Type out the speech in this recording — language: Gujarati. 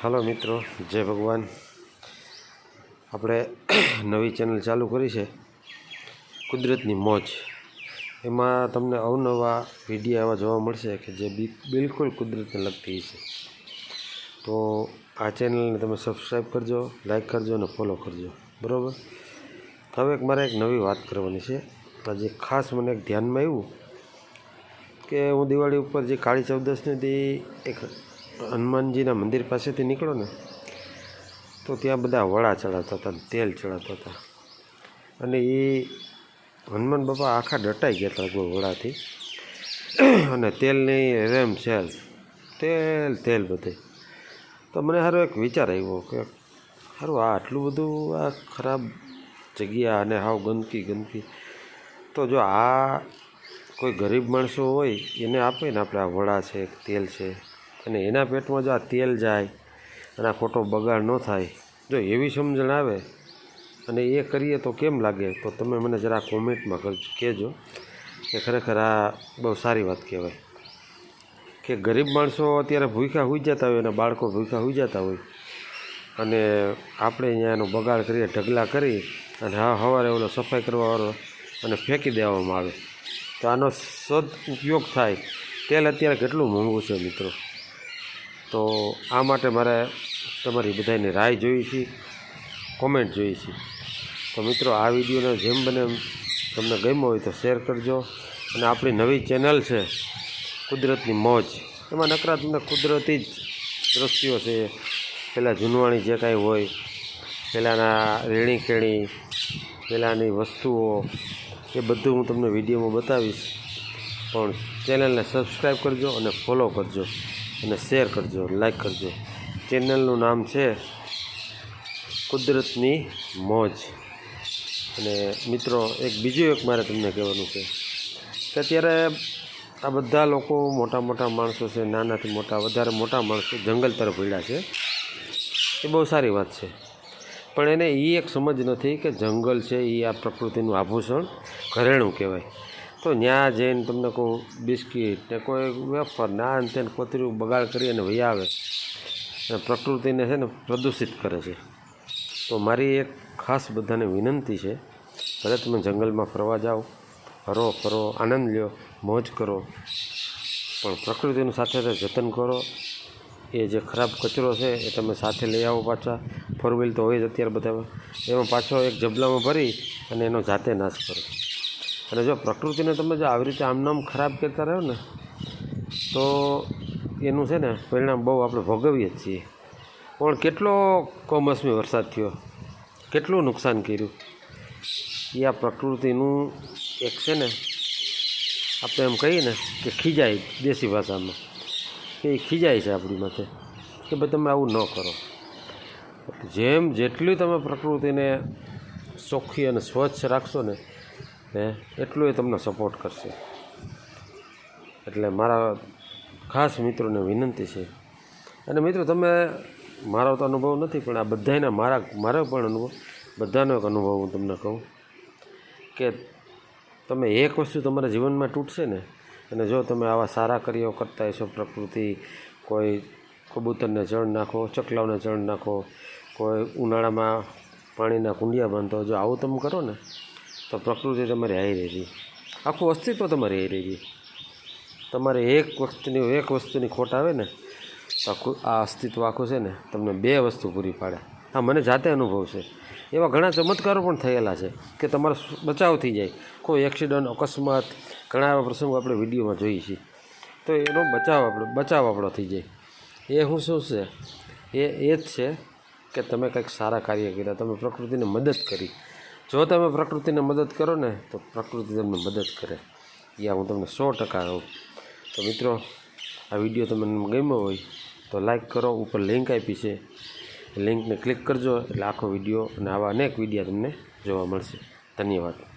हेलो मित्रों, जय भगवान। આપણે નવી ચેનલ ચાલુ કરી છે કુદરતની મોજ। એમાં તમને અવનવા વિડીયો એવા જોવા મળશે કે જે બિલકુલ કુદરતને લગતી છે। તો આ ચેનલને તમે સબસ્ક્રાઈબ કરજો, લાઈક કરજો અને ફોલો કરજો, બરાબર। હવે મારે એક નવી વાત કરવાની છે। આજે ખાસ મને એક ધ્યાનમાં આવ્યું કે હું દિવાળી ઉપર જે કાળી ચૌદસની દી એક હનુમાનજીના મંદિર પાસેથી નીકળો ને તો ત્યાં બધા વડા ચડાવતા હતા, તેલ ચડાવતા હતા અને એ હનુમાન બાપા આખા ડટાઈ ગયા હતા કોઈ વડાથી અને તેલની રેમ સેલ તેલ તેલ બધે। તો મને સારો એક વિચાર આવ્યો કે સારું આટલું બધું આ ખરાબ જગ્યા અને હાવ ગંદકી તો જો આ કોઈ ગરીબ માણસો હોય એને આપે ને આપણે આ વડા છે, તેલ છે અને એના પેટમાં જો આ તેલ જાય અને આ ખોટો બગાડ ન થાય, જો એવી સમજણ આવે અને એ કરીએ તો કેમ લાગે? તો તમે મને જરા કોમેન્ટમાં કહેજો કે ખરેખર આ બહુ સારી વાત કહેવાય કે ગરીબ માણસો અત્યારે ભૂખ્યા હોઈ જતા હોય અને બાળકો ભૂખ્યા હોઈ જતા હોય અને આપણે અહીંયા એનો બગાડ કરીએ, ઢગલા કરી અને સવારે ઓલો સફાઈ કરવાવાળો અને ફેંકી દેવામાં આવે તો આનો સદ ઉપયોગ થાય। તેલ અત્યારે કેટલું મોંઘું છે મિત્રો। તો આ માટે મારે તમારી બધાની રાય જોઈ છે, કોમેન્ટ જોઈ છે। તો મિત્રો આ વિડીયોને જેમ બને એમ તમને ગમ્યો હોય તો શેર કરજો અને આપણી નવી ચેનલ છે કુદરતની મોજ, એમાં નકરા તમને કુદરતી જ દ્રશ્યો છે, પહેલાં જૂનવાણી જે કાંઈ હોય, પહેલાંના રેણી કેણી, પહેલાંની વસ્તુઓ, એ બધું હું તમને વિડીયોમાં બતાવીશ। પણ ચેનલને સબસ્ક્રાઈબ કરજો અને ફોલો કરજો અને શેર કરજો, લાઈક કરજો। ચેનલનું નામ છે કુદરતની મોજ। અને મિત્રો બીજું એક મારે તમને કહેવાનું છે કે અત્યારે આ બધા લોકો મોટા માણસો છે, નાનાથી મોટા, વધારે મોટા માણસો જંગલ તરફ વળ્યા છે, એ બહુ સારી વાત છે। પણ એને એ એક સમજ નથી કે જંગલ છે એ આ પ્રકૃતિનું આભૂષણ ઘરેણું કહેવાય। તો ત્યાં જઈને તમને કોઈ બિસ્કિટ ને કોઈ વેફર ને આ તેને કોતર્યું બગાડ કરી અને વહી આવે અને પ્રકૃતિને છે ને પ્રદૂષિત કરે છે। તો મારી એક ખાસ બધાને વિનંતી છે, ભલે તમે જંગલમાં ફરવા જાઓ, હરો ફરો, આનંદ લ્યો, મોજ કરો, પણ પ્રકૃતિનું સાથે જતન કરો। એ જે ખરાબ કચરો છે એ તમે સાથે લઈ આવો પાછા, ફોર વ્હીલ તો હોય જ અત્યારે બધામાં, એમાં પાછો એક જબલામાં ભરી અને એનો જાતે નાશ કરો। અને જો પ્રકૃતિને તમે જો આવી રીતે આમનામ ખરાબ કરતા રહો ને તો એનું છે ને પરિણામ બહુ આપણે ભોગવીએ જ છીએ। પણ કેટલો કમોસમી વરસાદ થયો, કેટલું નુકસાન કર્યું, એ આ પ્રકૃતિનું એક છે ને આપણે એમ કહીએ ને કે ખીજાય, દેશી ભાષામાં કે એ ખીજાય છે આપણી માથે કે ભાઈ તમે આવું ન કરો। જેટલું તમે પ્રકૃતિને ચોખ્ખી અને સ્વચ્છ રાખશો ને એટલું એ તમને સપોર્ટ કરશે। એટલે મારા ખાસ મિત્રોને વિનંતી છે। અને મિત્રો તમે, મારો તો અનુભવ નથી પણ આ બધાને મારો પણ અનુભવ, બધાનો એક અનુભવ હું તમને કહું કે તમે એક વસ્તુ તમારા જીવનમાં તૂટશે ને અને જો તમે આવા સારા કાર્યો કરતા હશો, પ્રકૃતિ, કોઈ કબૂતરને ચણ નાખો, ચકલાઓને ચણ નાખો, કોઈ ઉનાળામાં પાણીના કુંડિયા બાંધો, જો આવું તમે કરો ને તો પ્રકૃતિ તમારી હાઈ રહેતી, આખું અસ્તિત્વ તમારી હાઈ રહેતી। તમારે એક વસ્તુની ખોટ આવે ને તો આ અસ્તિત્વ આખું છે ને તમને બે વસ્તુ પૂરી પાડે। હા, મને જાતે અનુભવ છે, એવા ઘણા ચમત્કારો પણ થયેલા છે કે તમારો બચાવ થઈ જાય, કોઈ એક્સિડન્ટ, અકસ્માત, ઘણા એવા પ્રસંગો આપણે વિડીયોમાં જોઈએ છીએ, તો એનો બચાવ આપણો થઈ જાય। એ શું છે? એ જ છે કે તમે કંઈક સારા કાર્ય કર્યા, તમે પ્રકૃતિને મદદ કરી। જો તમે પ્રકૃતિને મદદ કરો ને તો પ્રકૃતિ તમને મદદ કરે, હું તમને 100% કહું। તો મિત્રો આ વિડીયો તમને ગમ્યો હોય તો લાઈક કરો, ઉપર લિંક આપી છે, લિંકને ક્લિક કરજો એટલે આખો વિડીયો અને આવા અનેક વિડીયો તમને જોવા મળશે। ધન્યવાદ।